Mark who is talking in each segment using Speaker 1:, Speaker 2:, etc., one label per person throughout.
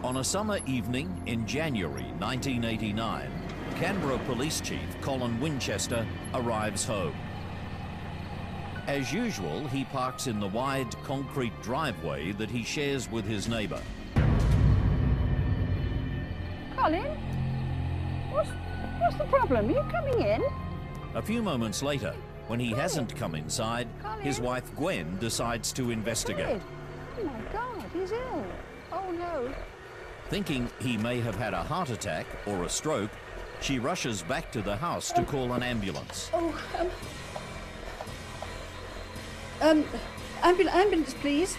Speaker 1: On a summer evening in January 1989, Canberra Police Chief Colin Winchester arrives home. As usual, he parks in the wide concrete driveway that he shares with his neighbour.
Speaker 2: Colin, what's the problem? Are you coming in?
Speaker 1: A few moments later, when he hasn't come inside, his wife Gwen decides to investigate.
Speaker 2: Oh my God, he's ill. Oh no.
Speaker 1: Thinking he may have had a heart attack or a stroke, she rushes back to the house to call an ambulance.
Speaker 2: Ambulance, please.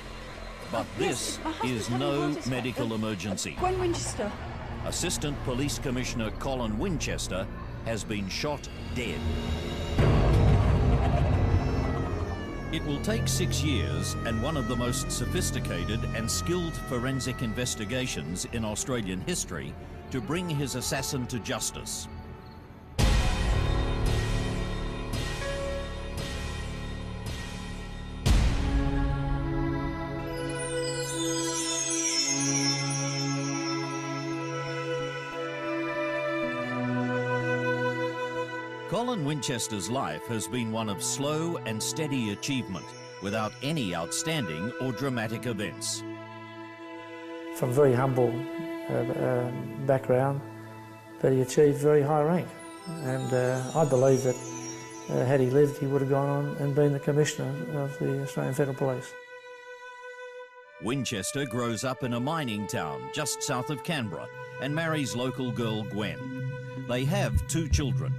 Speaker 1: But this is no medical emergency.
Speaker 2: Gwen Winchester.
Speaker 1: Assistant Police Commissioner Colin Winchester has been shot dead. It will take 6 years and one of the most sophisticated and skilled forensic investigations in Australian history to bring his assassin to justice. Colin Winchester's life has been one of slow and steady achievement without any outstanding or dramatic events.
Speaker 3: From a very humble background, but he achieved very high rank. And I believe that had he lived, he would have gone on and been the Commissioner of the Australian Federal Police.
Speaker 1: Winchester grows up in a mining town just south of Canberra and marries local girl Gwen. They have 2 children.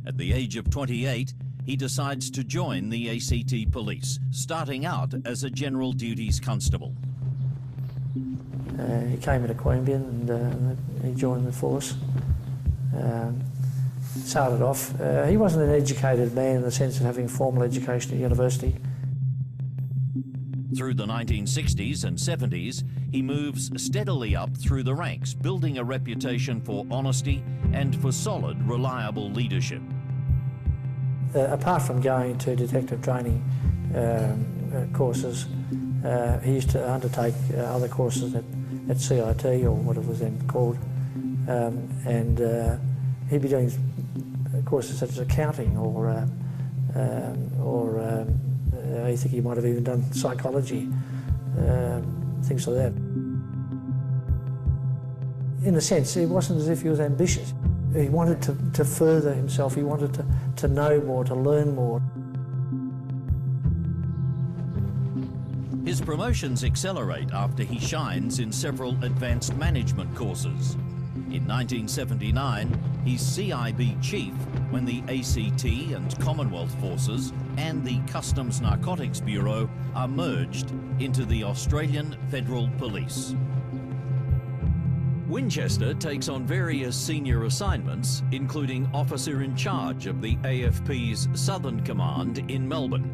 Speaker 1: At the age of 28, he decides to join the ACT Police, starting out as a general duties constable.
Speaker 3: He came into Queanbeyan and he joined the force. Started off, he wasn't an educated man in the sense of having formal education at university.
Speaker 1: Through the 1960s and 70s, he moves steadily up through the ranks, building a reputation for honesty and for solid, reliable leadership.
Speaker 3: Apart from going to detective training courses, he used to undertake other courses at CIT, or what it was then called, and he'd be doing courses such as accounting, or I think he might have even done psychology, things like that. In a sense, it wasn't as if he was ambitious. He wanted to further himself, he wanted to know more, to learn more.
Speaker 1: His promotions accelerate after he shines in several advanced management courses. In 1979, he's CIB chief when the ACT and Commonwealth Forces and the Customs Narcotics Bureau are merged into the Australian Federal Police. Winchester takes on various senior assignments, including officer in charge of the AFP's Southern Command in Melbourne.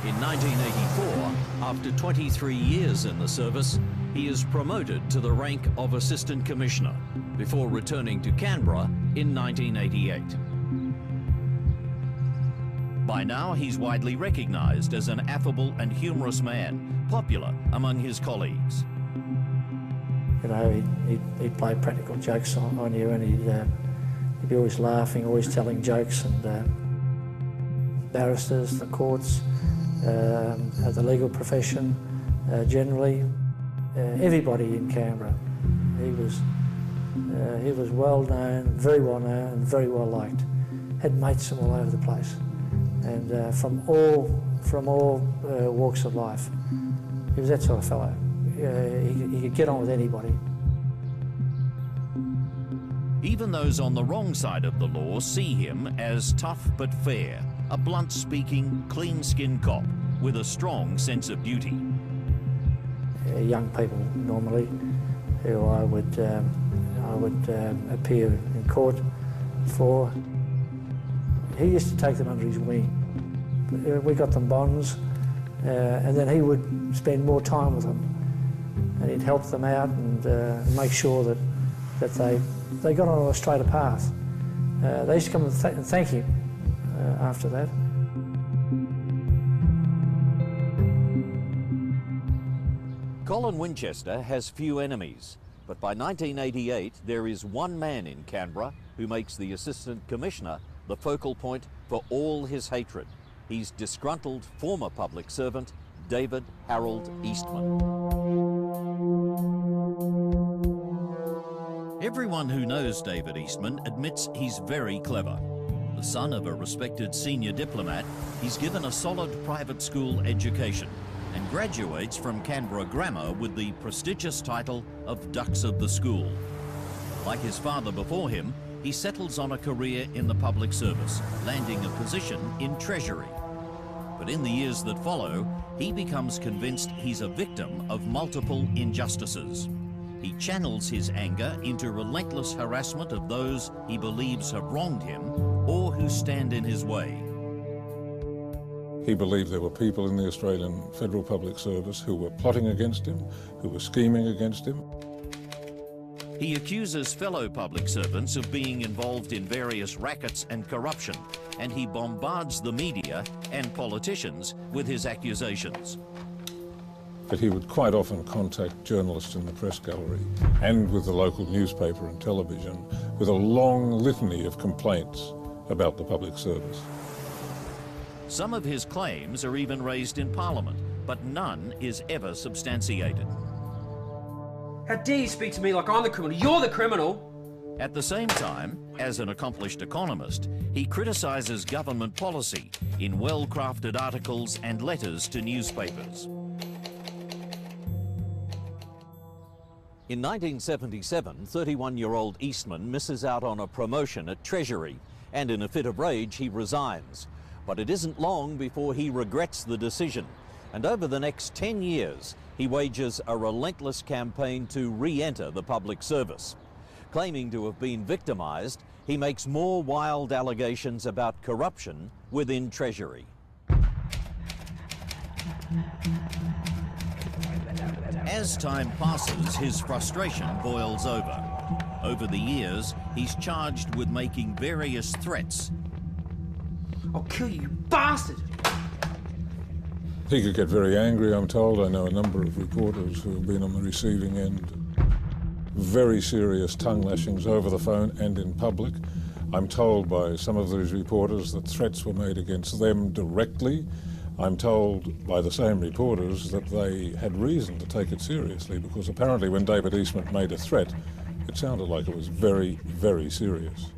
Speaker 1: In 1984, after 23 years in the service, he is promoted to the rank of Assistant Commissioner before returning to Canberra in 1988. By now, he's widely recognised as an affable and humorous man, popular among his colleagues.
Speaker 3: You know, he'd play practical jokes on you, and he'd be always laughing, always telling jokes, and barristers, the courts, the legal profession, generally, everybody in Canberra. He was well known, very well known, and very well liked. Had mates from all over the place, and from all walks of life. He was that sort of fellow. He could get on with anybody.
Speaker 1: Even those on the wrong side of the law see him as tough but fair, a blunt-speaking, clean-skinned cop with a strong sense of duty.
Speaker 3: Young people normally, who I would appear in court for, he used to take them under his wing. We got them bonds, and then he would spend more time with them, and he'd help them out and make sure that they got on a straighter path. They used to come and thank him after that.
Speaker 1: Colin Winchester has few enemies, but by 1988 there is one man in Canberra who makes the Assistant Commissioner the focal point for all his hatred. He's disgruntled former public servant David Harold Eastman. Everyone who knows David Eastman admits he's very clever. The son of a respected senior diplomat, he's given a solid private school education and graduates from Canberra Grammar with the prestigious title of Dux of the School. Like his father before him, he settles on a career in the public service, landing a position in Treasury. But in the years that follow, he becomes convinced he's a victim of multiple injustices. He channels his anger into relentless harassment of those he believes have wronged him or who stand in his way.
Speaker 4: He believed there were people in the Australian Federal Public Service who were plotting against him, who were scheming against him.
Speaker 1: He accuses fellow public servants of being involved in various rackets and corruption, and he bombards the media and politicians with his accusations.
Speaker 4: But he would quite often contact journalists in the press gallery and with the local newspaper and television with a long litany of complaints about the public service.
Speaker 1: Some of his claims are even raised in Parliament, but none is ever substantiated.
Speaker 5: How dare you speak to me like I'm the criminal? You're the criminal!
Speaker 1: At the same time, as an accomplished economist, he criticises government policy in well-crafted articles and letters to newspapers. In 1977, 31-year-old Eastman misses out on a promotion at Treasury, and in a fit of rage he resigns. But it isn't long before he regrets the decision, and over the next 10 years he wages a relentless campaign to re-enter the public service. Claiming to have been victimised, he makes more wild allegations about corruption within Treasury. As time passes, his frustration boils over. Over the years, he's charged with making various threats.
Speaker 5: I'll kill you, you bastard!
Speaker 4: He could get very angry, I'm told. I know a number of reporters who have been on the receiving end. Very serious tongue lashings over the phone and in public. I'm told by some of these reporters that threats were made against them directly. I'm told by the same reporters that they had reason to take it seriously because apparently when David Eastman made a threat, it sounded like it was very, very serious.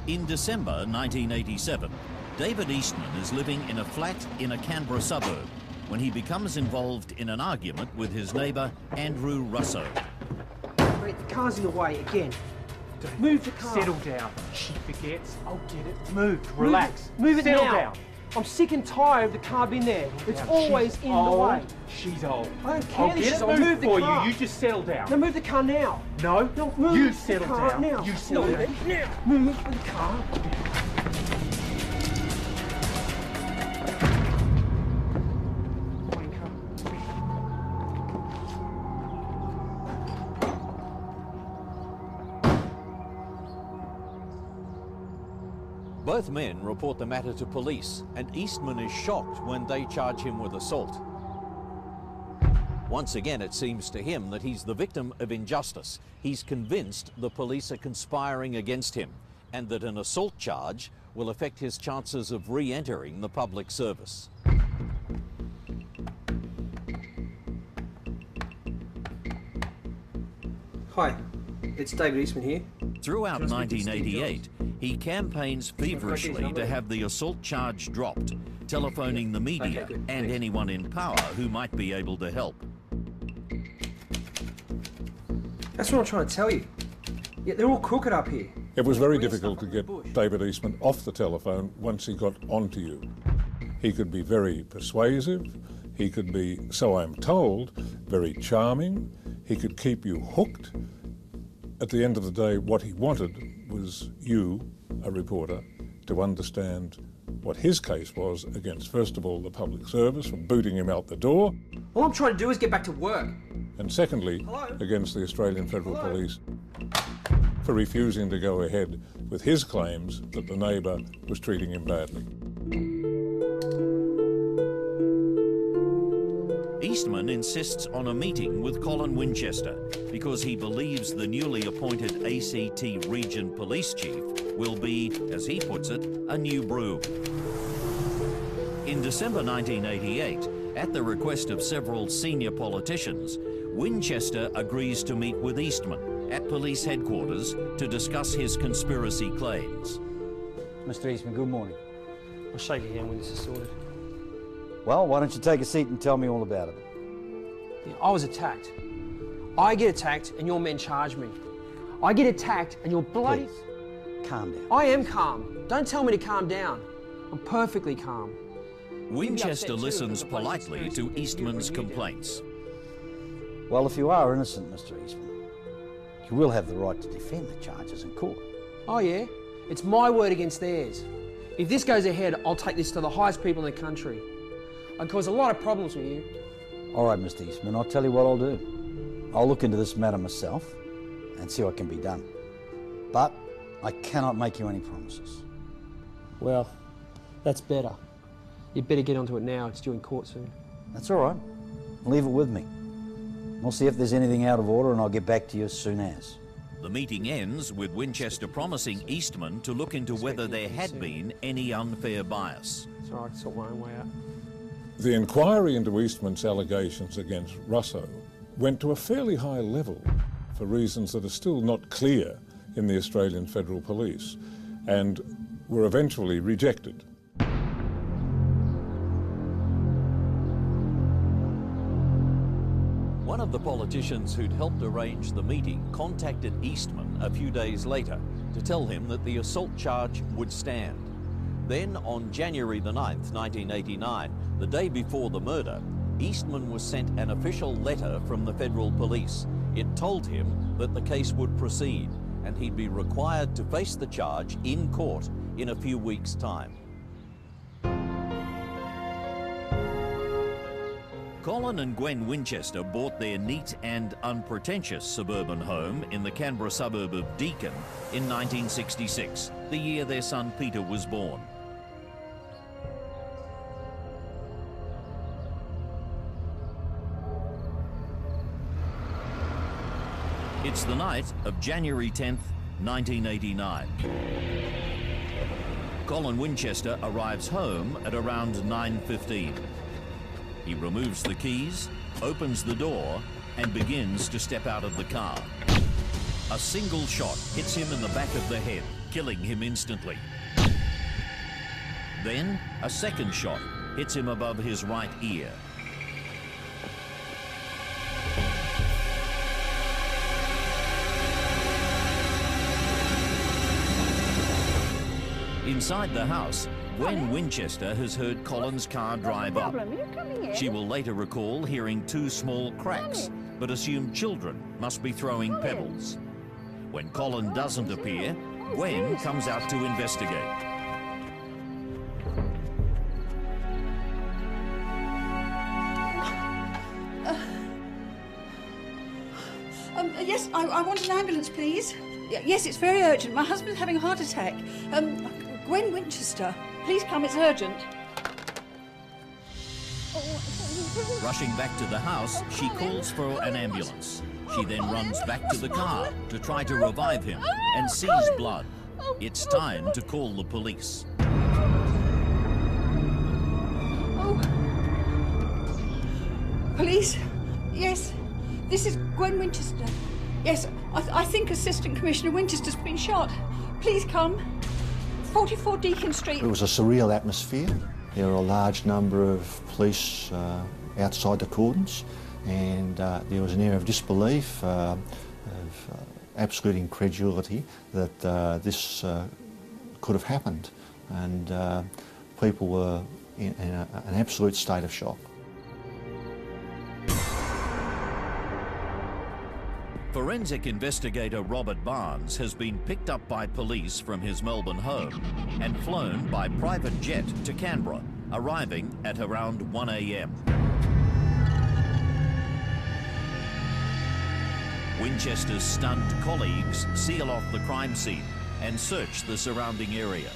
Speaker 1: In December 1987, David Eastman is living in a flat in a Canberra suburb when he becomes involved in an argument with his neighbour, Andrew Russo.
Speaker 5: Wait, the car's in the way again. Move the car.
Speaker 6: Settle down. She forgets. I'll get it moved. Relax.
Speaker 5: Move it
Speaker 6: Settle
Speaker 5: now.
Speaker 6: down.
Speaker 5: I'm sick and tired of the car being there. It's
Speaker 6: Now,
Speaker 5: always
Speaker 6: she's
Speaker 5: in
Speaker 6: old.
Speaker 5: the way.
Speaker 6: She's old.
Speaker 5: I don't care
Speaker 6: I'll
Speaker 5: that
Speaker 6: get
Speaker 5: she's
Speaker 6: it
Speaker 5: old.
Speaker 6: moved
Speaker 5: Move the
Speaker 6: for
Speaker 5: car.
Speaker 6: you. You just settle down.
Speaker 5: No, move the car now.
Speaker 6: No.
Speaker 5: No, move
Speaker 6: You
Speaker 5: the
Speaker 6: settle
Speaker 5: car
Speaker 6: down.
Speaker 5: now.
Speaker 6: You settle
Speaker 5: Move
Speaker 6: down.
Speaker 5: it now. Move the car.
Speaker 1: Both men report the matter to police, and Eastman is shocked when they charge him with assault. Once again, it seems to him that he's the victim of injustice. He's convinced the police are conspiring against him, and that an assault charge will affect his chances of re-entering the public service.
Speaker 5: Hi, it's David Eastman here.
Speaker 1: Throughout 1988, he campaigns feverishly to have the assault charge dropped, telephoning the media and anyone in power who might be able to help.
Speaker 5: That's what I'm trying to tell you. Yeah, they're all crooked up here.
Speaker 4: It was very difficult to get David Eastman off the telephone once he got onto you. He could be very persuasive, He could be, so I'm told, very charming. He could keep you hooked. At the end of the day, what he wanted was you, a reporter, to understand what his case was against, first of all, the public service for booting him out the door.
Speaker 5: All I'm trying to do is get back to work.
Speaker 4: And secondly, against the Australian Federal Police for refusing to go ahead with his claims that the neighbour was treating him badly.
Speaker 1: Eastman insists on a meeting with Colin Winchester because he believes the newly appointed ACT Region Police Chief will be, as he puts it, a new brew. In December 1988, at the request of several senior politicians, Winchester agrees to meet with Eastman at police headquarters to discuss his conspiracy claims.
Speaker 7: Mr. Eastman, good morning.
Speaker 6: I'll shake your hand when this is sorted.
Speaker 7: Well, why don't you take a seat and tell me all about it?
Speaker 5: Yeah, I was attacked. I get attacked and your men charge me. I get attacked and you're bloody...
Speaker 7: Please, calm down.
Speaker 5: I am calm. Don't tell me to calm down. I'm perfectly calm.
Speaker 1: Winchester listens politely to Eastman's complaints.
Speaker 7: Well, if you are innocent, Mr. Eastman, you will have the right to defend the charges in court.
Speaker 5: Oh yeah? It's my word against theirs. If this goes ahead, I'll take this to the highest people in the country. I'd cause a lot of problems with you.
Speaker 7: All right, Mr. Eastman, I'll tell you what I'll do. I'll look into this matter myself and see what can be done. But I cannot make you any promises.
Speaker 5: Well, that's better. You'd better get onto it now. It's due in court soon.
Speaker 7: That's all right. Leave it with me. I'll see if there's anything out of order and I'll get back to you as soon as.
Speaker 1: The meeting ends with Winchester promising Eastman to look into whether there had been any unfair bias.
Speaker 5: It's all right, I can sort my own way out.
Speaker 4: The inquiry into Eastman's allegations against Russo went to a fairly high level for reasons that are still not clear in the Australian Federal Police and were eventually rejected.
Speaker 1: One of the politicians who'd helped arrange the meeting contacted Eastman a few days later to tell him that the assault charge would stand. Then, on January the 9th, 1989, the day before the murder, Eastman was sent an official letter from the Federal Police. It told him that the case would proceed and he'd be required to face the charge in court in a few weeks' time. Colin and Gwen Winchester bought their neat and unpretentious suburban home in the Canberra suburb of Deakin in 1966, the year their son Peter was born. It's the night of January 10th, 1989. Colin Winchester arrives home at around 9:15. He removes the keys, opens the door, and begins to step out of the car. A single shot hits him in the back of the head, killing him instantly. Then, a second shot hits him above his right ear. Inside the house, Gwen Winchester has heard Colin's car drive up. She will later recall hearing two small cracks, but assumed children must be throwing pebbles. When Colin doesn't appear, Gwen comes out to investigate.
Speaker 2: Yes, I want an ambulance, please. Yes, it's very urgent. My husband's having a heart attack. Gwen Winchester, please come, it's urgent.
Speaker 1: Rushing back to the house, she calls for an ambulance. She then runs back to the car to try to revive him and sees blood. It's time to call the police.
Speaker 2: Oh. Police? Yes, this is Gwen Winchester. Yes, I think Assistant Commissioner Winchester's been shot. Please come. 44 Deakin Street.
Speaker 8: It was a surreal atmosphere. There were a large number of police outside the cordons, and there was an air of disbelief, of absolute incredulity that this could have happened, and people were in an absolute state of shock.
Speaker 1: Forensic investigator Robert Barnes has been picked up by police from his Melbourne home and flown by private jet to Canberra, arriving at around 1 a.m. Winchester's stunned colleagues seal off the crime scene and search the surrounding area.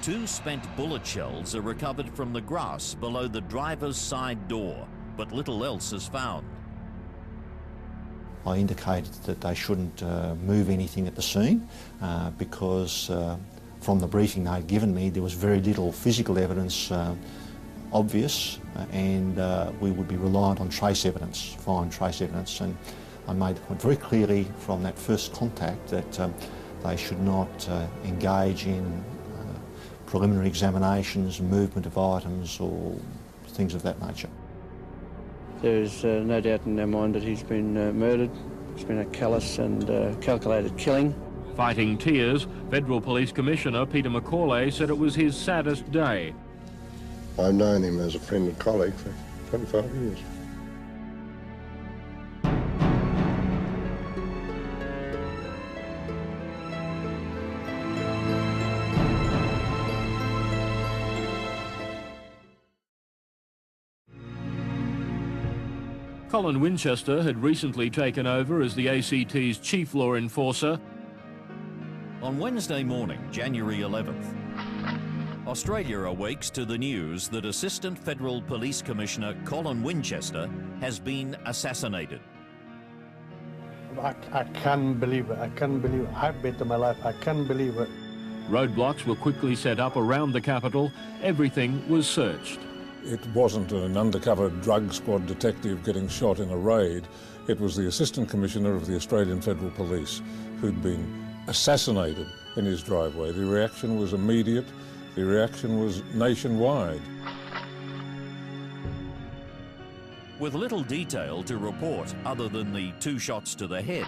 Speaker 1: 2 spent bullet shells are recovered from the grass below the driver's side door, but little else is found.
Speaker 8: I indicated that they shouldn't move anything at the scene because from the briefing they'd given me there was very little physical evidence obvious and we would be reliant on trace evidence, fine trace evidence, and I made the point very clearly from that first contact that they should not engage in preliminary examinations, movement of items or things of that nature.
Speaker 9: There's no doubt in their mind that he's been murdered. It's been a callous and calculated killing.
Speaker 10: Fighting tears, Federal Police Commissioner Peter McCauley said it was his saddest day.
Speaker 11: I've known him as a friend and colleague for 25 years.
Speaker 10: Colin Winchester had recently taken over as the ACT's chief law enforcer.
Speaker 1: On Wednesday morning, January 11th, Australia awakes to the news that Assistant Federal Police Commissioner Colin Winchester has been assassinated.
Speaker 12: I can't believe it. I can't believe it. I bet my life. I can't believe it.
Speaker 10: Roadblocks were quickly set up around the capital. Everything was searched.
Speaker 4: It wasn't an undercover drug squad detective getting shot in a raid. It was the Assistant Commissioner of the Australian Federal Police who'd been assassinated in his driveway. The reaction was immediate. The reaction was nationwide.
Speaker 1: With little detail to report other than the 2 shots to the head,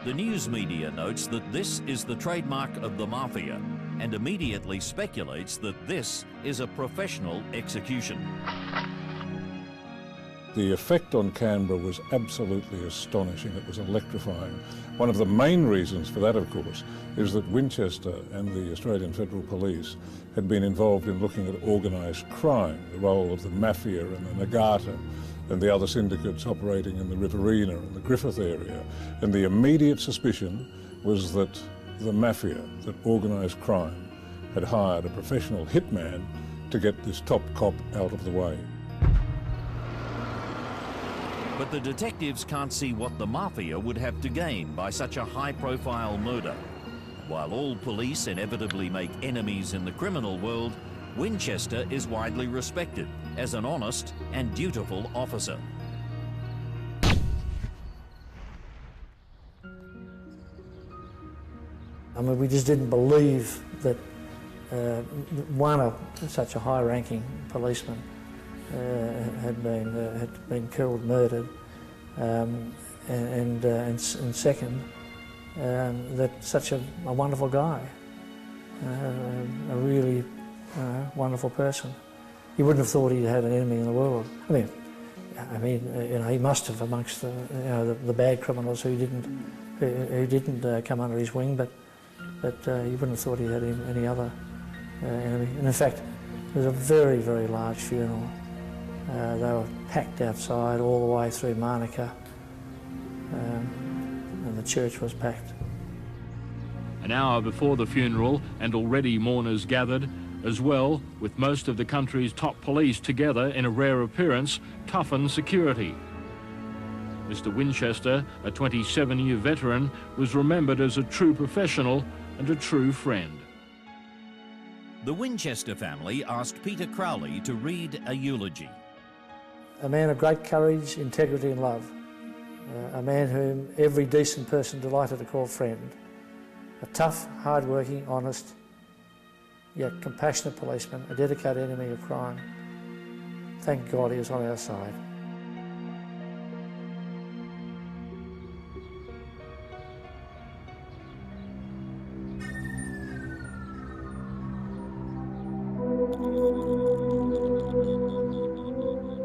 Speaker 1: the news media notes that this is the trademark of the mafia and immediately speculates that this is a professional execution.
Speaker 4: The effect on Canberra was absolutely astonishing. It was electrifying. One of the main reasons for that, of course, is that Winchester and the Australian Federal Police had been involved in looking at organised crime, the role of the mafia and the Nagata and the other syndicates operating in the Riverina and the Griffith area. And the immediate suspicion was that the mafia, that organised crime, had hired a professional hitman to get this top cop out of the way.
Speaker 1: But the detectives can't see what the mafia would have to gain by such a high-profile murder. While all police inevitably make enemies in the criminal world, Winchester is widely respected as an honest and dutiful officer.
Speaker 3: I mean, we just didn't believe that such a high-ranking policeman had been killed, murdered, and second, that such a wonderful guy, a really wonderful person. You wouldn't have thought he had an enemy in the world. I mean, you know, he must have amongst the bad criminals who didn't come under his wing, but you wouldn't have thought he had any other enemy. And in fact, it was a very, very large funeral. They were packed outside all the way through Manuka, and the church was packed.
Speaker 10: An hour before the funeral, and already mourners gathered, as well, with most of the country's top police together in a rare appearance, toughened security. Mr. Winchester, a 27-year veteran, was remembered as a true professional and a true friend.
Speaker 1: The Winchester family asked Peter Crowley to read a eulogy.
Speaker 3: A man of great courage, integrity and love. A man whom every decent person delighted to call friend. A tough, hard-working, honest, yet compassionate policeman, a dedicated enemy of crime. Thank God he was on our side.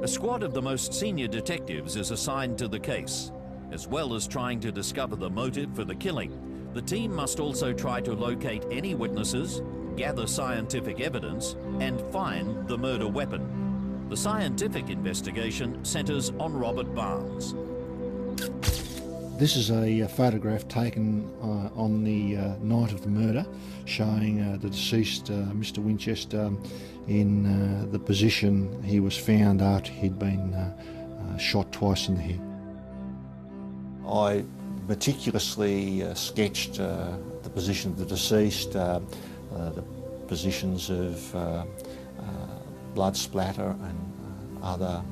Speaker 1: A squad of the most senior detectives is assigned to the case. As well as trying to discover the motive for the killing, the team must also try to locate any witnesses, gather scientific evidence, and find the murder weapon. The scientific investigation centres on Robert Barnes.
Speaker 8: This is a photograph taken on the night of the murder, showing the deceased Mr. Winchester in the position he was found after he'd been shot twice in the head. I meticulously sketched the position of the deceased, the positions of blood splatter and other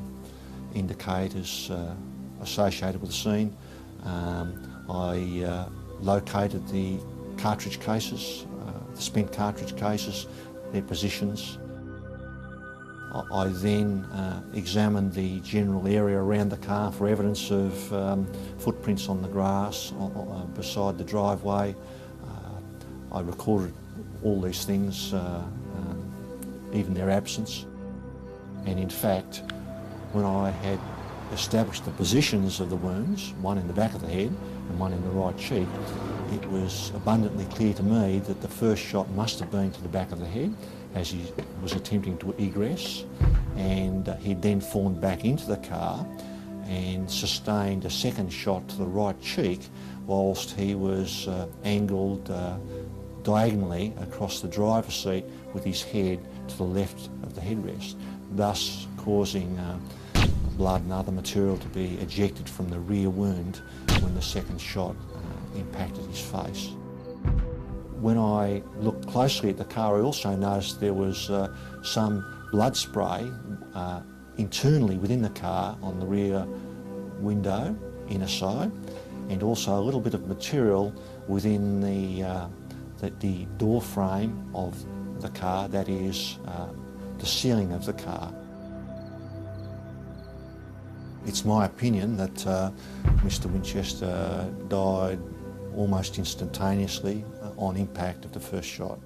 Speaker 8: indicators associated with the scene. I located the cartridge cases, the spent cartridge cases, their positions. I then examined the general area around the car for evidence of footprints on the grass beside the driveway. I recorded all these things, even their absence. And in fact, when I had established the positions of the wounds, one in the back of the head and one in the right cheek, it was abundantly clear to me that the first shot must have been to the back of the head as he was attempting to egress, and he'd then fallen back into the car and sustained a second shot to the right cheek whilst he was angled diagonally across the driver's seat with his head to the left of the headrest, thus causing blood and other material to be ejected from the rear wound when the second shot impacted his face. When I looked closely at the car, I also noticed there was some blood spray internally within the car on the rear window, inner side, and also a little bit of material within the door frame of the car, that is, the ceiling of the car. It's my opinion that Mr. Winchester died almost instantaneously on impact of the first shot.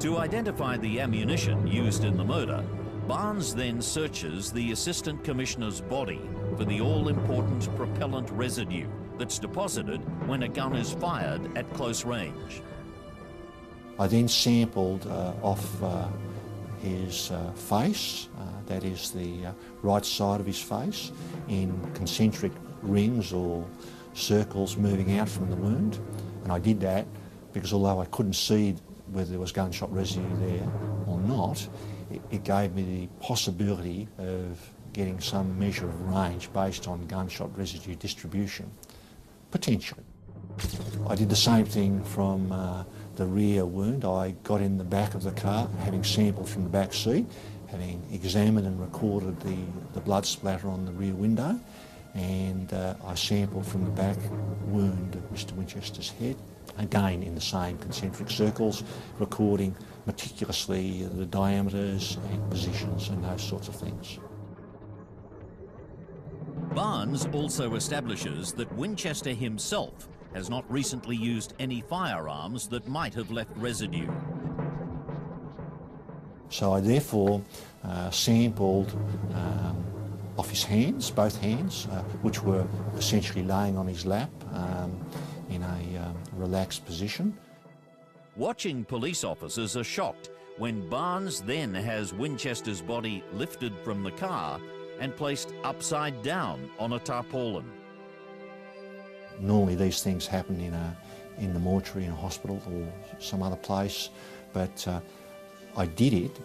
Speaker 1: To identify the ammunition used in the murder, Barnes then searches the Assistant Commissioner's body for the all-important propellant residue that's deposited when a gun is fired at close range.
Speaker 8: I then sampled off his face, that is the right side of his face, in concentric rings or circles moving out from the wound. And I did that because although I couldn't see whether there was gunshot residue there or not, it gave me the possibility of getting some measure of range based on gunshot residue distribution, potentially. I did the same thing from the rear wound. I got in the back of the car, having sampled from the back seat, having examined and recorded the blood splatter on the rear window, and I sampled from the back wound of Mr. Winchester's head, again in the same concentric circles, recording meticulously the diameters and positions and those sorts of things.
Speaker 1: Barnes also establishes that Winchester himself has not recently used any firearms that might have left residue.
Speaker 8: So I therefore sampled off his hands, both hands, which were essentially laying on his lap in a relaxed position.
Speaker 1: Watching police officers are shocked when Barnes then has Winchester's body lifted from the car and placed upside down on a tarpaulin.
Speaker 8: Normally these things happen in the mortuary in a hospital or some other place, but I did it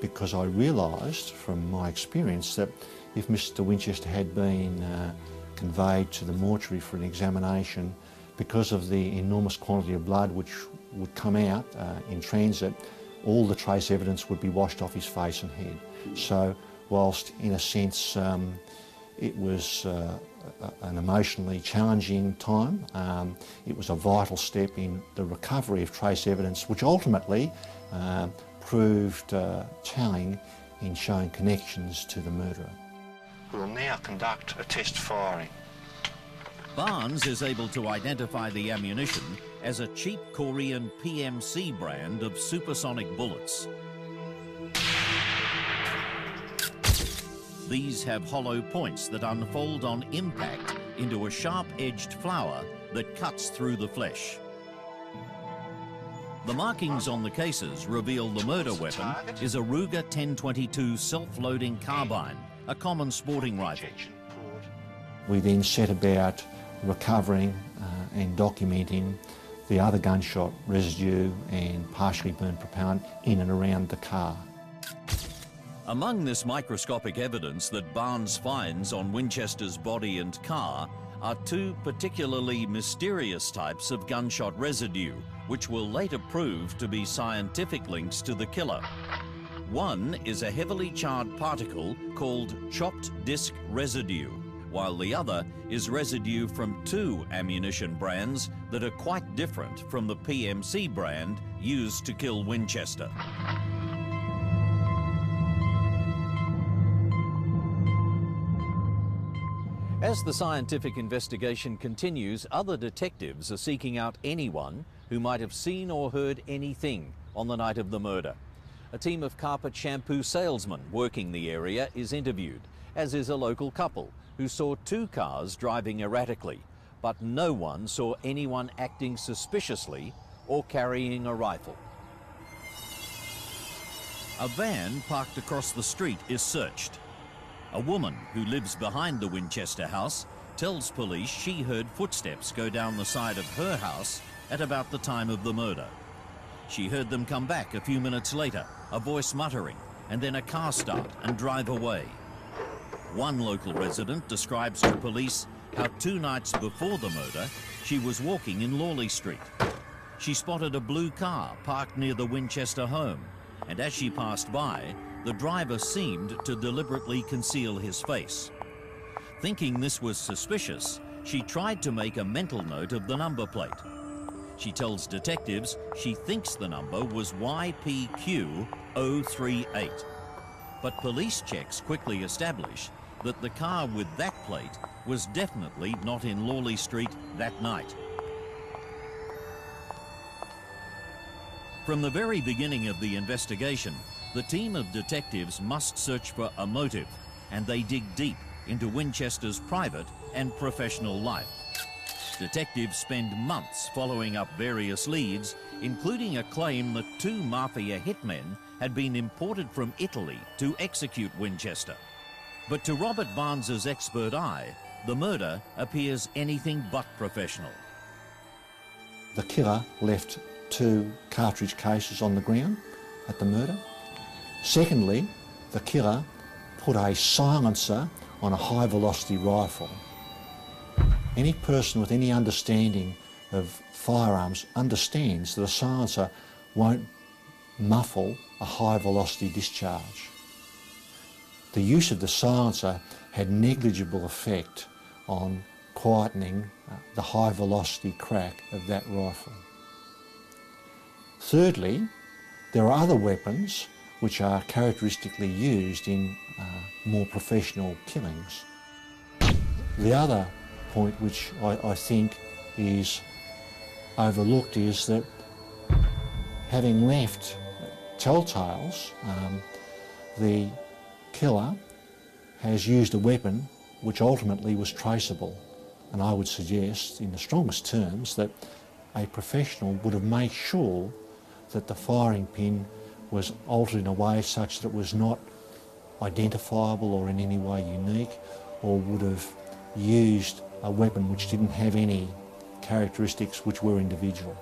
Speaker 8: because I realised from my experience that if Mr. Winchester had been conveyed to the mortuary for an examination, because of the enormous quantity of blood which would come out in transit, all the trace evidence would be washed off his face and head. So whilst in a sense it was an emotionally challenging time, it was a vital step in the recovery of trace evidence, which ultimately proved telling in showing connections to the murderer. We will now conduct a test firing.
Speaker 1: Barnes is able to identify the ammunition as a cheap Korean PMC brand of supersonic bullets. These have hollow points that unfold on impact into a sharp-edged flower that cuts through the flesh. The markings on the cases reveal the murder weapon is a Ruger 1022 self-loading carbine, a common sporting rifle.
Speaker 8: We then set about recovering and documenting the other gunshot residue and partially burnt propellant in and around the car.
Speaker 1: Among this microscopic evidence that Barnes finds on Winchester's body and car are two particularly mysterious types of gunshot residue, which will later prove to be scientific links to the killer. One is a heavily charred particle called chopped disc residue, while the other is residue from two ammunition brands that are quite different from the PMC brand used to kill Winchester. As the scientific investigation continues, other detectives are seeking out anyone who might have seen or heard anything on the night of the murder. A team of carpet shampoo salesmen working the area is interviewed, as is a local couple who saw two cars driving erratically, but no one saw anyone acting suspiciously or carrying a rifle. A van parked across the street is searched. A woman who lives behind the Winchester house tells police she heard footsteps go down the side of her house at about the time of the murder. She heard them come back a few minutes later, a voice muttering, and then a car start and drive away. One local resident describes to police how 2 nights before the murder, she was walking in Lawley Street. She spotted a blue car parked near the Winchester home, and as she passed by, the driver seemed to deliberately conceal his face. Thinking this was suspicious, she tried to make a mental note of the number plate. She tells detectives she thinks the number was YPQ-038. But police checks quickly establish that the car with that plate was definitely not in Lawley Street that night. From the very beginning of the investigation, the team of detectives must search for a motive, and they dig deep into Winchester's private and professional life. Detectives spend months following up various leads, including a claim that 2 mafia hitmen had been imported from Italy to execute Winchester. But to Robert Barnes's expert eye, the murder appears anything but professional.
Speaker 8: The killer left 2 cartridge cases on the ground at the murder. Secondly, the killer put a silencer on a high-velocity rifle. Any person with any understanding of firearms understands that a silencer won't muffle a high-velocity discharge. The use of the silencer had negligible effect on quietening the high-velocity crack of that rifle. Thirdly, there are other weapons which are characteristically used in more professional killings. The other point which I think is overlooked is that having left telltales, the killer has used a weapon which ultimately was traceable. And I would suggest in the strongest terms that a professional would have made sure that the firing pin was altered in a way such that it was not identifiable or in any way unique, or would have used a weapon which didn't have any characteristics which were individual.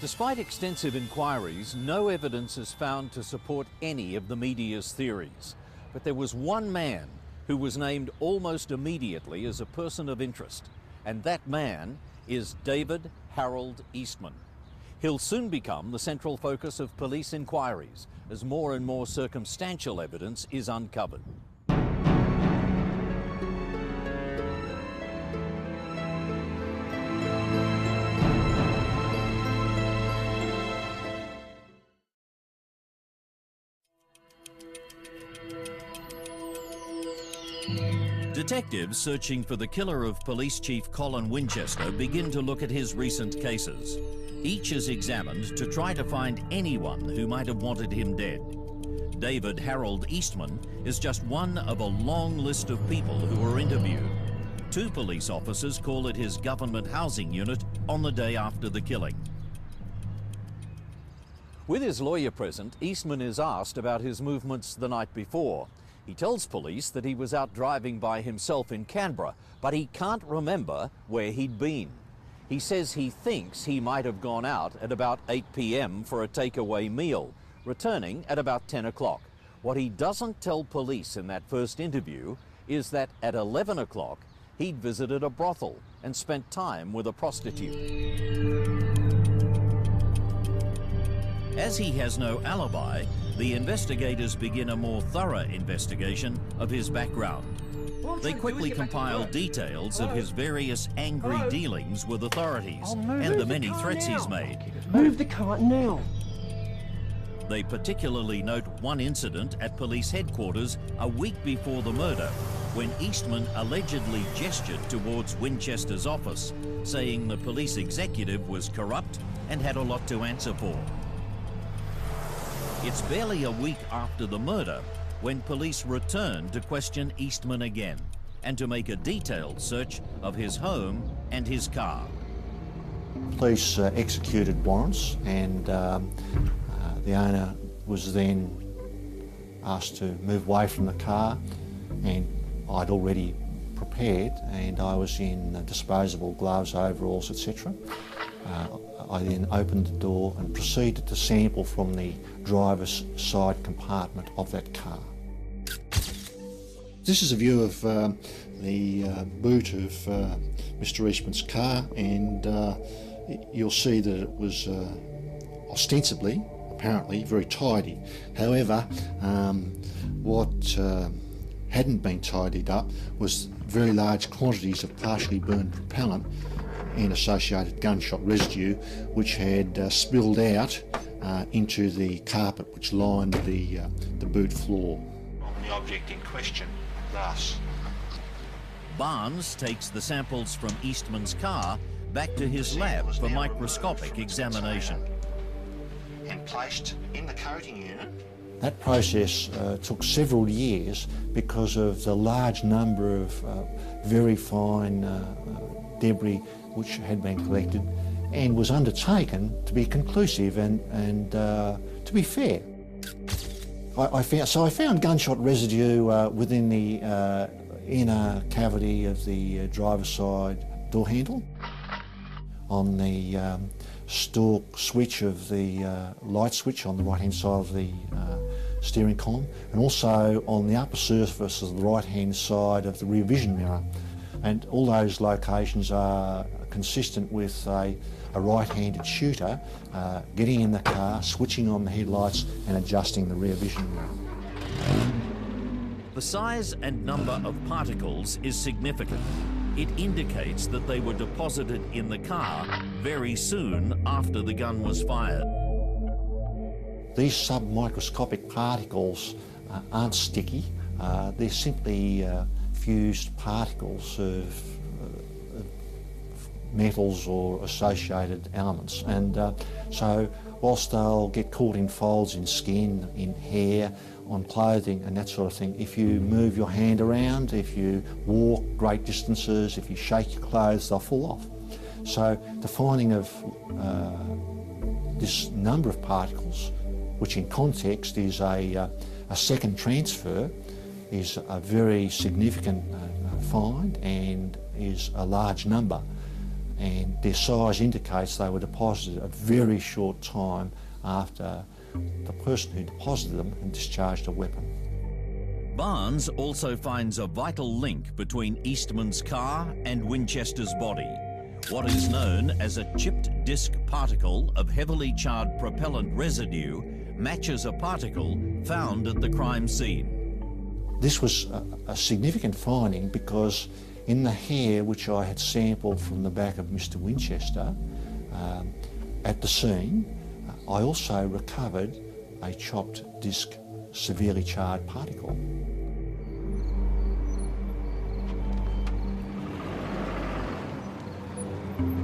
Speaker 1: Despite extensive inquiries, no evidence is found to support any of the media's theories. But there was one man who was named almost immediately as a person of interest, and that man is David Harold Eastman. He'll soon become the central focus of police inquiries as more and more circumstantial evidence is uncovered. Detectives searching for the killer of Police Chief Colin Winchester begin to look at his recent cases. Each is examined to try to find anyone who might have wanted him dead. David Harold Eastman is just one of a long list of people who were interviewed. 2 police officers call at his government housing unit on the day after the killing. With his lawyer present, Eastman is asked about his movements the night before. He tells police that he was out driving by himself in Canberra, but he can't remember where he'd been. He says he thinks he might have gone out at about 8 p.m. for a takeaway meal, returning at about 10 o'clock. What he doesn't tell police in that first interview is that at 11 o'clock he'd visited a brothel and spent time with a prostitute. As he has no alibi, the investigators begin a more thorough investigation of his background. They quickly compile details of his various angry dealings with authorities and the many threats he's made.
Speaker 5: Move the car now.
Speaker 1: They particularly note one incident at police headquarters a week before the murder, when Eastman allegedly gestured towards Winchester's office, saying the police executive was corrupt and had a lot to answer for. It's barely a week after the murder when police return to question Eastman again and to make a detailed search of his home and his car.
Speaker 8: Police executed warrants, and the owner was then asked to move away from the car, and I'd already prepared, and I was in disposable gloves, overalls, etc. I then opened the door and proceeded to sample from the driver's side compartment of that car. This is a view of the boot of Mr. Eastman's car, and you'll see that it was ostensibly, apparently, very tidy. However, what hadn't been tidied up was very large quantities of partially burned propellant and associated gunshot residue, which had spilled out into the carpet which lined the boot floor. On the object in question, thus.
Speaker 1: Barnes takes the samples from Eastman's car back to his lab for microscopic examination.
Speaker 8: And placed in the coating unit. That process took several years because of the large number of very fine debris which had been collected, and was undertaken to be conclusive and to be fair. I found gunshot residue within the inner cavity of the driver's side door handle, on the stalk switch of the light switch on the right hand side of the steering column, and also on the upper surface of the right hand side of the rear vision mirror. And all those locations are consistent with a right-handed shooter getting in the car, switching on the headlights and adjusting the rear vision mirror.
Speaker 1: The size and number of particles is significant. It indicates that they were deposited in the car very soon after the gun was fired.
Speaker 8: These submicroscopic particles aren't sticky. They're simply fused particles of metals or associated elements, and so whilst they'll get caught in folds in skin, in hair, on clothing and that sort of thing, if you move your hand around, if you walk great distances, if you shake your clothes, they'll fall off. So the finding of this number of particles, which in context is a second transfer, is a very significant find and is a large number, and their size indicates they were deposited a very short time after the person who deposited them had discharged a weapon.
Speaker 1: Barnes also finds a vital link between Eastman's car and Winchester's body, what is known as a chipped disc particle of heavily charred propellant residue matches a particle found at the crime scene.
Speaker 8: This was a significant finding because in the hair which I had sampled from the back of Mr. Winchester at the scene, I also recovered a chopped disc severely charred particle.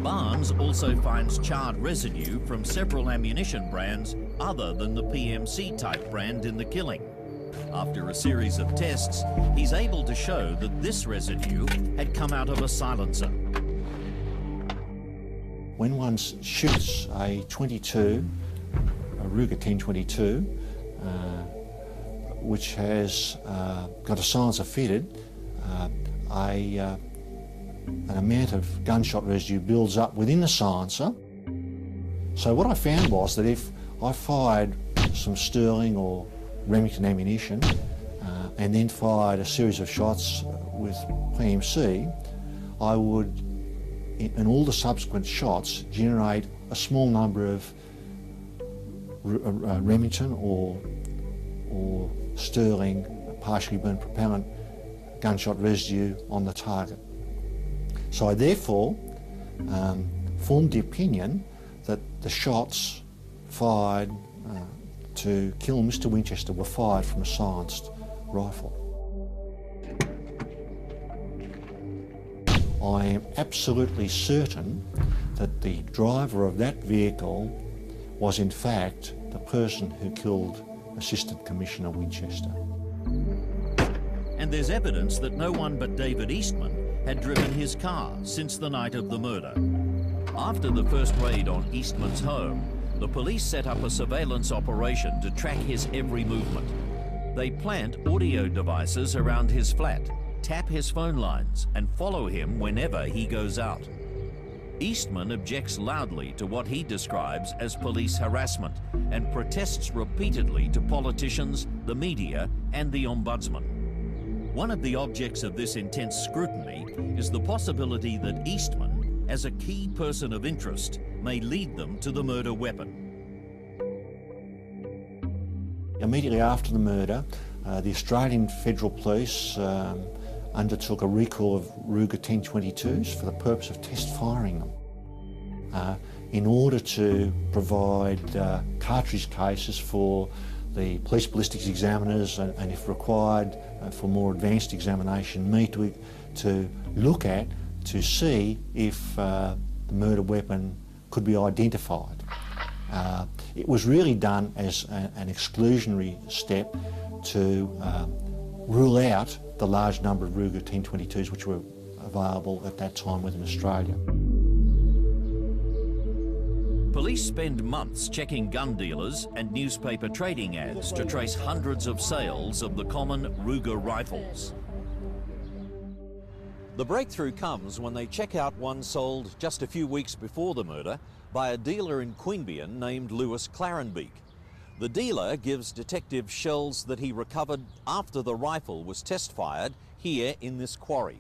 Speaker 1: Barnes also finds charred residue from several ammunition brands other than the PMC type brand in the killing. After a series of tests, he's able to show that this residue had come out of a silencer.
Speaker 8: When one shoots a .22, a Ruger 1022, which has got a silencer fitted, an amount of gunshot residue builds up within the silencer. So what I found was that if I fired some Sterling or Remington ammunition and then fired a series of shots with PMC, I would, in all the subsequent shots, generate a small number of Remington or Sterling partially burned propellant gunshot residue on the target. So I therefore formed the opinion that the shots fired to kill Mr. Winchester were fired from a silenced rifle. I am absolutely certain that the driver of that vehicle was in fact the person who killed Assistant Commissioner Winchester.
Speaker 1: And there's evidence that no one but David Eastman had driven his car since the night of the murder. After the first raid on Eastman's home, the police set up a surveillance operation to track his every movement. They plant audio devices around his flat, tap his phone lines, and follow him whenever he goes out. Eastman objects loudly to what he describes as police harassment and protests repeatedly to politicians, the media, and the Ombudsman. One of the objects of this intense scrutiny is the possibility that Eastman, as a key person of interest, may lead them to the murder weapon.
Speaker 8: Immediately after the murder, the Australian Federal Police undertook a recall of Ruger 1022s for the purpose of test firing them in order to provide cartridge cases for the police ballistics examiners and if required for more advanced examination, me to look at to see if the murder weapon could be identified. It was really done as an exclusionary step to rule out the large number of Ruger 1022s which were available at that time within Australia.
Speaker 1: Police spend months checking gun dealers and newspaper trading ads to trace hundreds of sales of the common Ruger rifles.
Speaker 13: The breakthrough comes when they check out one sold just a few weeks before the murder by a dealer in Queanbeyan named Lewis Clarenbeek. The dealer gives detectives shells that he recovered after the rifle was test fired here in this quarry.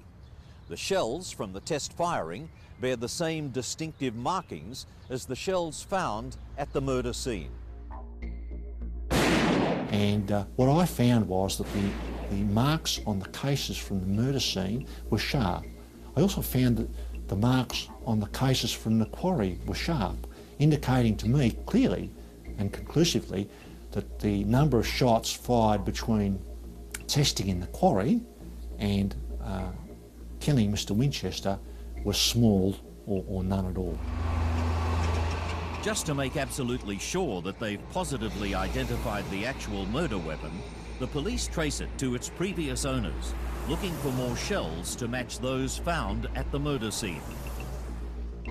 Speaker 13: The shells from the test firing bear the same distinctive markings as the shells found at the murder scene.
Speaker 8: And what I found was that the marks on the cases from the murder scene were sharp. I also found that the marks on the cases from the quarry were sharp, indicating to me clearly and conclusively that the number of shots fired between testing in the quarry and killing Mr. Winchester was small or none at all.
Speaker 1: Just to make absolutely sure that they've positively identified the actual murder weapon, the police trace it to its previous owners, looking for more shells to match those found at the murder scene.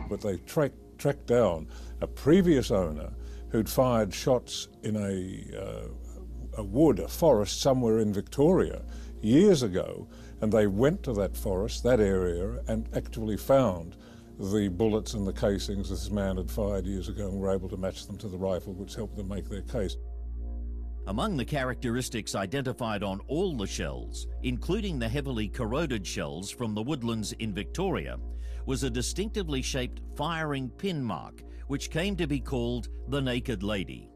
Speaker 4: But they tracked down a previous owner who'd fired shots in a wood, a forest somewhere in Victoria years ago, and they went to that forest, that area, and actually found the bullets and the casings this man had fired years ago and were able to match them to the rifle, which helped them make their case.
Speaker 1: Among the characteristics identified on all the shells, including the heavily corroded shells from the woodlands in Victoria, was a distinctively shaped firing pin mark, which came to be called the Naked Lady.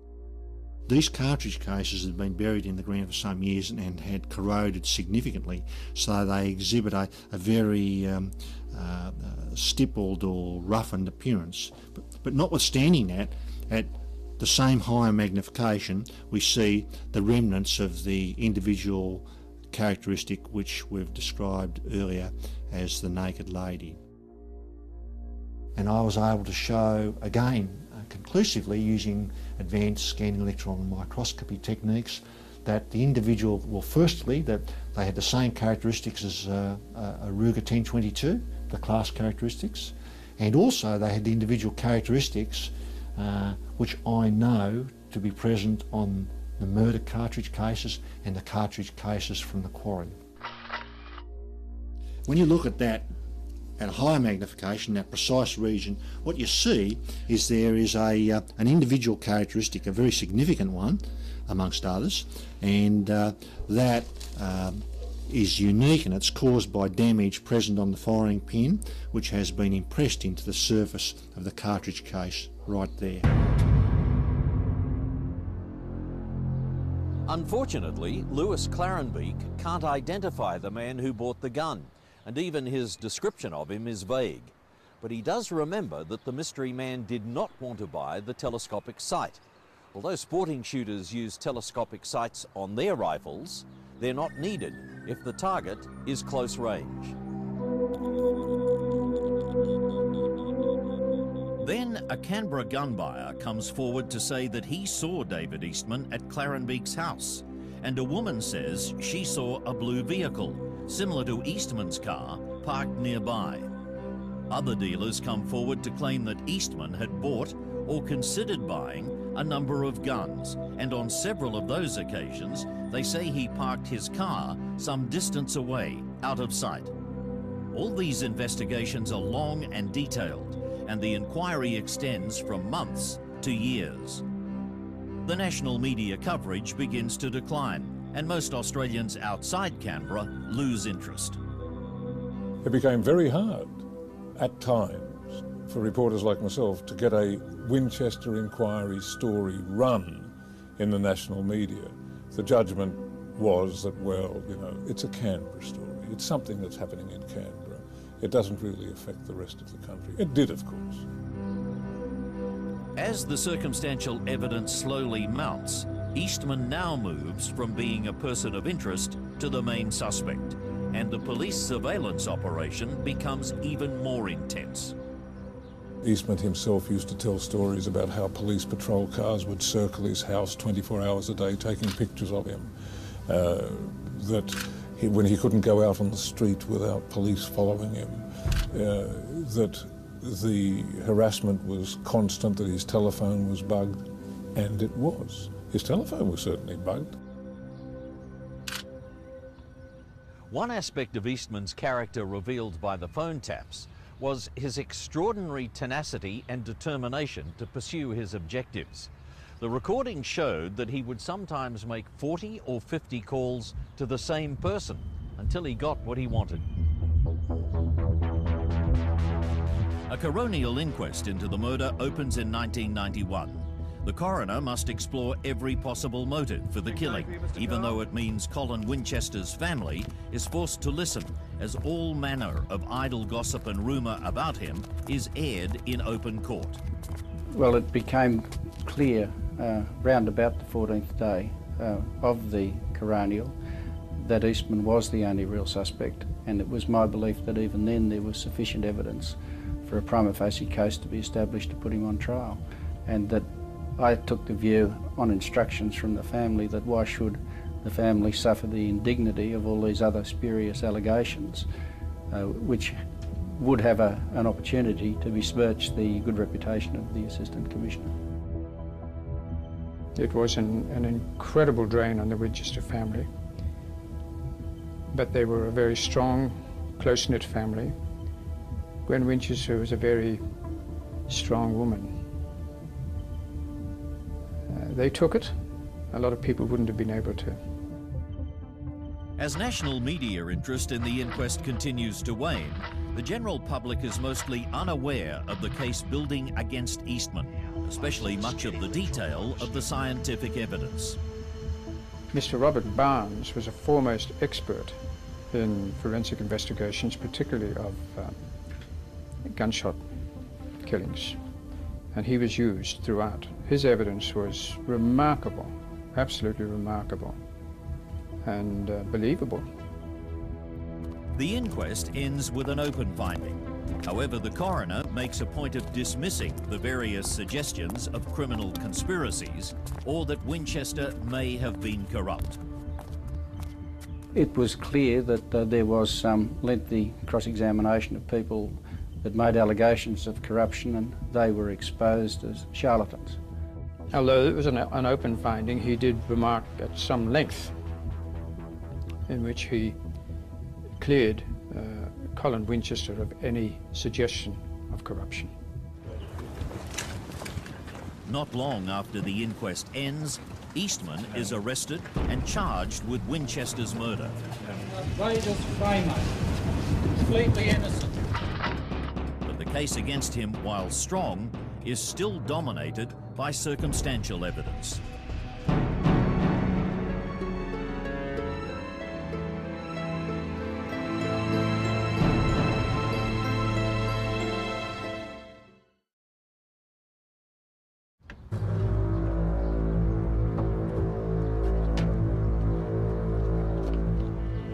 Speaker 8: These cartridge cases had been buried in the ground for some years and had corroded significantly, so they exhibit a very stippled or roughened appearance. But notwithstanding that, at the same higher magnification, we see the remnants of the individual characteristic which we've described earlier as the Naked Lady. And I was able to show, again, conclusively using advanced scanning electron microscopy techniques, that the individual, well, firstly, that they had the same characteristics as a Ruger 1022, the class characteristics, and also they had the individual characteristics which I know to be present on the murder cartridge cases and the cartridge cases from the quarry. When you look at that at a higher magnification, that precise region, what you see is there is an individual characteristic, a very significant one amongst others, and that is unique, and it's caused by damage present on the firing pin, which has been impressed into the surface of the cartridge case right there.
Speaker 13: Unfortunately, Lewis Clarenbeek can't identify the man who bought the gun, and even his description of him is vague. But he does remember that the mystery man did not want to buy the telescopic sight. Although sporting shooters use telescopic sights on their rifles, they're not needed if the target is close range.
Speaker 1: Then a Canberra gun buyer comes forward to say that he saw David Eastman at Clarenbeek's house, and a woman says she saw a blue vehicle, similar to Eastman's car, parked nearby. Other dealers come forward to claim that Eastman had bought or considered buying a number of guns, and on several of those occasions they say he parked his car some distance away, out of sight. All these investigations are long and detailed, and the inquiry extends from months to years. The national media coverage begins to decline, and most Australians outside Canberra lose interest.
Speaker 4: It became very hard at times for reporters like myself to get a Winchester inquiry story run in the national media. The judgment was that, well, you know, it's a Canberra story. It's something that's happening in Canberra. It doesn't really affect the rest of the country. It did, of course.
Speaker 1: As the circumstantial evidence slowly mounts, Eastman now moves from being a person of interest to the main suspect, and the police surveillance operation becomes even more intense.
Speaker 4: Eastman himself used to tell stories about how police patrol cars would circle his house 24 hours a day taking pictures of him, when he couldn't go out on the street without police following him, that the harassment was constant, that his telephone was bugged, and it was. His telephone was certainly bugged.
Speaker 13: One aspect of Eastman's character revealed by the phone taps was his extraordinary tenacity and determination to pursue his objectives. The recording showed that he would sometimes make 40 or 50 calls to the same person until he got what he wanted.
Speaker 1: A coronial inquest into the murder opens in 1991. The coroner must explore every possible motive for the killing, even though it means Colin Winchester's family is forced to listen, as all manner of idle gossip and rumour about him is aired in open court.
Speaker 9: Well, it became clear round about the 14th day of the coronial that Eastman was the only real suspect, and it was my belief that even then there was sufficient evidence for a prima facie case to be established to put him on trial, and that I took the view on instructions from the family that why should the family suffer the indignity of all these other spurious allegations, which would have an opportunity to besmirch the good reputation of the Assistant Commissioner.
Speaker 14: It was an incredible drain on the Winchester family, but they were a very strong, close-knit family. Gwen Winchester was a very strong woman. They took it. A lot of people wouldn't have been able to.
Speaker 1: As national media interest in the inquest continues to wane, the general public is mostly unaware of the case building against Eastman, especially much of the detail of the scientific evidence.
Speaker 14: Mr. Robert Barnes was a foremost expert in forensic investigations, particularly of gunshot killings, and he was used throughout. His evidence was remarkable, absolutely remarkable, and believable.
Speaker 1: The inquest ends with an open finding. However, the coroner makes a point of dismissing the various suggestions of criminal conspiracies or that Winchester may have been corrupt.
Speaker 9: It was clear that there was some lengthy cross-examination of people that made allegations of corruption, and they were exposed as charlatans.
Speaker 14: Although it was an open finding, he did remark at some length in which he cleared Colin Winchester of any suggestion of corruption.
Speaker 1: Not long after the inquest ends, Eastman is arrested and charged with Winchester's murder.
Speaker 15: Completely innocent.
Speaker 1: But the case against him, while strong, is still dominated by circumstantial evidence.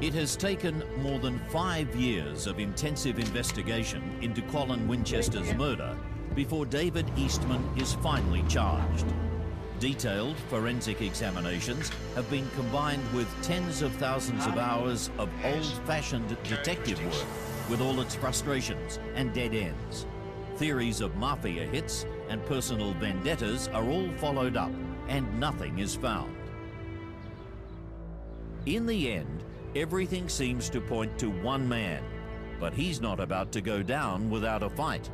Speaker 1: It has taken more than 5 years of intensive investigation into Colin Winchester's murder before David Eastman is finally charged. Detailed forensic examinations have been combined with tens of thousands of hours of old-fashioned detective work with all its frustrations and dead ends. Theories of mafia hits and personal vendettas are all followed up, and nothing is found. In the end, everything seems to point to one man, but he's not about to go down without a fight.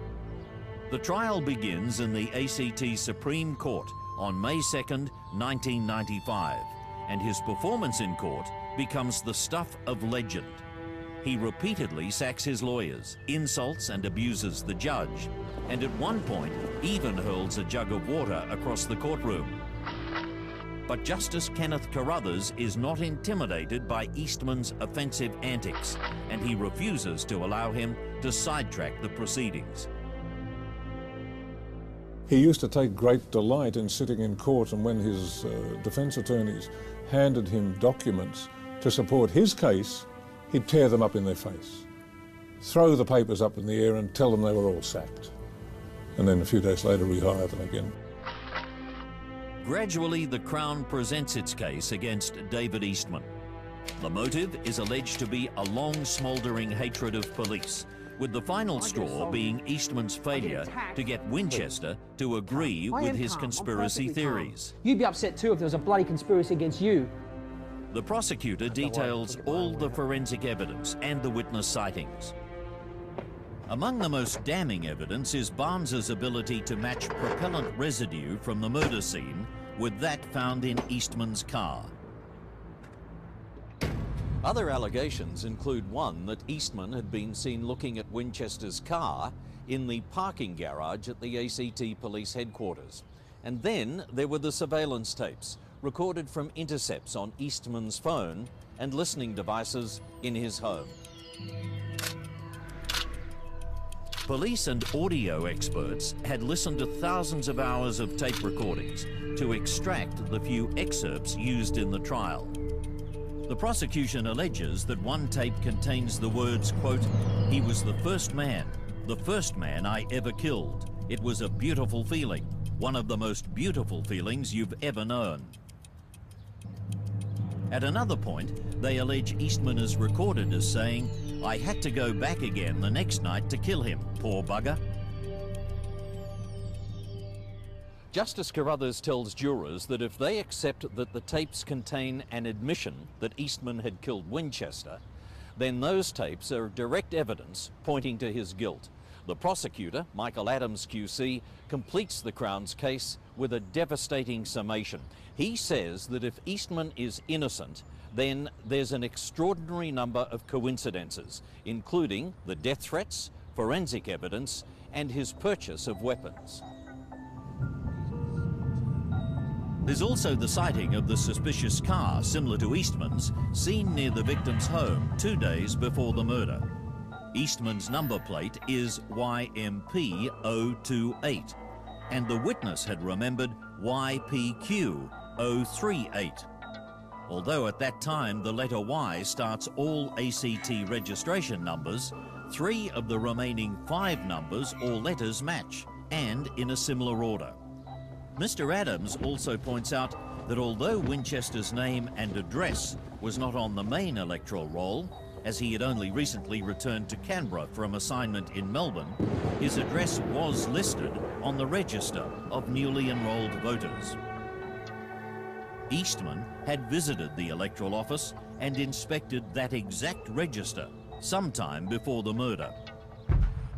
Speaker 1: The trial begins in the ACT Supreme Court on May 2nd, 1995, and his performance in court becomes the stuff of legend. He repeatedly sacks his lawyers, insults and abuses the judge, and at one point even hurls a jug of water across the courtroom. But Justice Kenneth Carruthers is not intimidated by Eastman's offensive antics, and he refuses to allow him to sidetrack the proceedings.
Speaker 4: He used to take great delight in sitting in court, and when his defence attorneys handed him documents to support his case, he'd tear them up in their face, throw the papers up in the air and tell them they were all sacked. And then a few days later rehire them again.
Speaker 1: Gradually, the Crown presents its case against David Eastman. The motive is alleged to be a long smouldering hatred of police, with the final straw being Eastman's failure to get Winchester to agree with his conspiracy theories.
Speaker 5: You'd be upset too if there was a bloody conspiracy against you.
Speaker 1: The prosecutor details all the forensic evidence and the witness sightings. Among the most damning evidence is Barnes's ability to match propellant residue from the murder scene with that found in Eastman's car.
Speaker 13: Other allegations include one that Eastman had been seen looking at Winchester's car in the parking garage at the ACT police headquarters. And then there were the surveillance tapes recorded from intercepts on Eastman's phone and listening devices in his home. Police and audio experts had listened to thousands of hours of tape recordings to extract the few excerpts used in the trial. The prosecution alleges that one tape contains the words, quote, "He was the first man I ever killed. It was a beautiful feeling, one of the most beautiful feelings you've ever known." At another point, they allege Eastman is recorded as saying, "I had to go back again the next night to kill him, poor bugger." Justice Carruthers tells jurors that if they accept that the tapes contain an admission that Eastman had killed Winchester, then those tapes are direct evidence pointing to his guilt. The prosecutor, Michael Adams QC, completes the Crown's case with a devastating summation. He says that if Eastman is innocent, then there's an extraordinary number of coincidences, including the death threats, forensic evidence, and his purchase of weapons.
Speaker 1: There's also the sighting of the suspicious car, similar to Eastman's, seen near the victim's home 2 days before the murder. Eastman's number plate is YMP028, and the witness had remembered YPQ038. Although at that time the letter Y starts all ACT registration numbers, 3 of the remaining 5 numbers or letters match, and in a similar order. Mr. Adams also points out that although Winchester's name and address was not on the main electoral roll, as he had only recently returned to Canberra from assignment in Melbourne, his address was listed on the register of newly enrolled voters. Eastman had visited the electoral office and inspected that exact register sometime before the murder.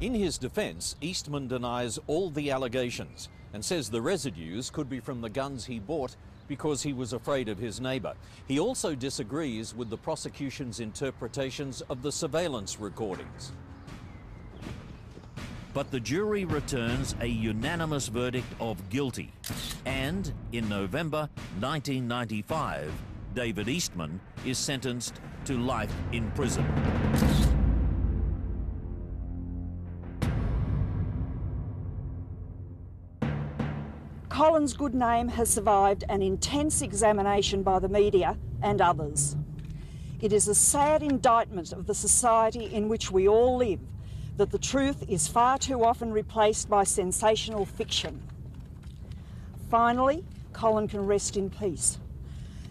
Speaker 13: In his defence, Eastman denies all the allegations and says the residues could be from the guns he bought because he was afraid of his neighbour. He also disagrees with the prosecution's interpretations of the surveillance recordings.
Speaker 1: But the jury returns a unanimous verdict of guilty, and in November 1995, David Eastman is sentenced to life in prison.
Speaker 16: Colin's good name has survived an intense examination by the media and others. It is a sad indictment of the society in which we all live that the truth is far too often replaced by sensational fiction. Finally, Colin can rest in peace,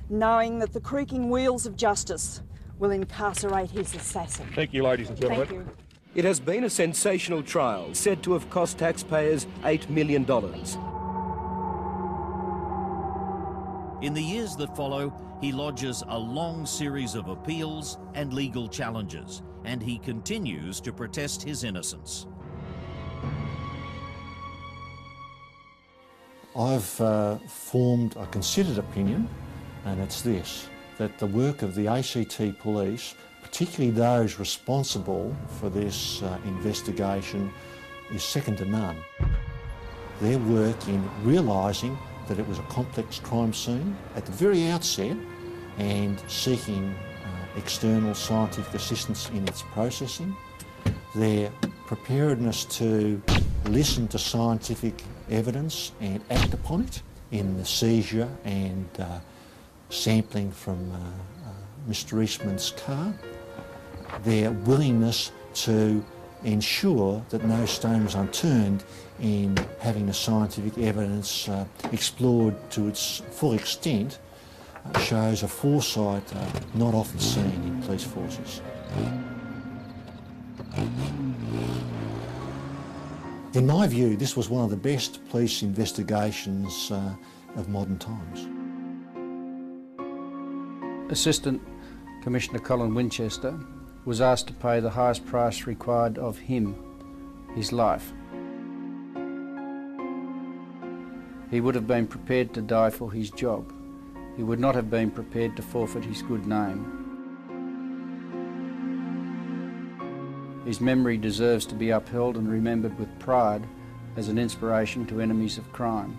Speaker 16: knowing that the creaking wheels of justice will incarcerate his assassin.
Speaker 17: Thank you, ladies and gentlemen.
Speaker 16: Thank you.
Speaker 18: It has been a sensational trial, said to have cost taxpayers $8 million.
Speaker 1: In the years that follow, he lodges a long series of appeals and legal challenges, and he continues to protest his innocence.
Speaker 8: I've formed a considered opinion, and it's this, that the work of the ACT Police, particularly those responsible for this investigation, is second to none. Their work in realising that it was a complex crime scene at the very outset and seeking external scientific assistance in its processing, their preparedness to listen to scientific evidence and act upon it in the seizure and sampling from Mr. Eastman's car, their willingness to ensure that no stone was unturned in having the scientific evidence explored to its full extent shows a foresight not often seen in police forces. In my view, this was one of the best police investigations of modern times.
Speaker 9: Assistant Commissioner Colin Winchester was asked to pay the highest price required of him, his life. He would have been prepared to die for his job. He would not have been prepared to forfeit his good name. His memory deserves to be upheld and remembered with pride as an inspiration to enemies of crime.